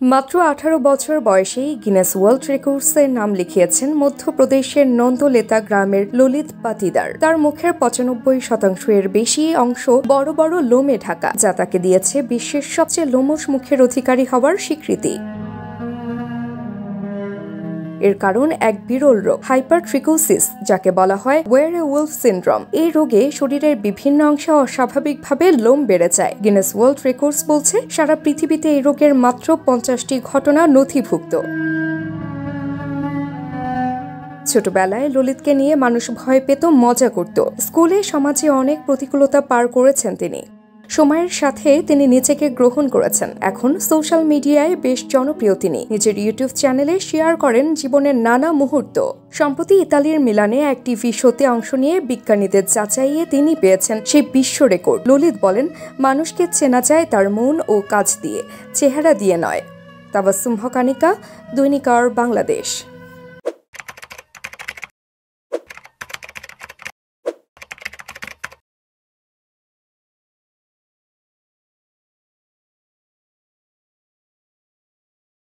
মাত্র 18 বছর বয়সেই গিনেস ওয়ার্ল্ড রেকর্ডসের নাম লিখিয়েছেন মধ্যপ্রদেশের নন্দলেতা গ্রামের ললিত পাতিদার। তার মুখের 95% বেশি অংশ বড় বড় লোমে ঢাকা, যা তাকে দিয়েছে বিশ্বের সবচেয়ে লোমশ মুখের অধিকারী হওয়ার স্বীকৃতি। এর কারণ এক বিরল রোগ, হাইপারট্রিকোসিস, যাকে বলা হয় ওয়েয়ার-এ-উলফ সিনড্রোম। এই রোগে শরীরের বিভিন্ন অংশে অস্বাভাবিকভাবে লোম বেড়ে যায়। গিনেস ওয়ার্ল্ড রেকর্ডস বলছে, সারা পৃথিবীতে এই রোগের মাত্র 50টি ঘটনা নথিভুক্ত। ছোটবেলায় ললিতকে নিয়ে মানুষ ভয় পেত, মজা করত। স্কুলে, সমাজে অনেক প্রতিকূলতা পার করেছেন তিনি। সময়ের সাথে তিনি নিজেকে গ্রহণ করেছেন। এখন সোশ্যাল মিডিয়ায় বেশ জনপ্রিয়। তিনি নিজের ইউটিউব চ্যানেলে শেয়ার করেন জীবনের নানা মুহূর্ত। সম্প্রতি ইতালির মিলানে এক টিভি শোতে অংশ নিয়ে বিজ্ঞানীদের যাচাইয়ে তিনি পেয়েছেন সেই বিশ্ব রেকর্ড। ললিত বলেন, মানুষকে চেনা যায় তার মন ও কাজ দিয়ে, চেহারা দিয়ে নয়। তাবাসসুম হকানিকা, দৈনিক আর বাংলাদেশ।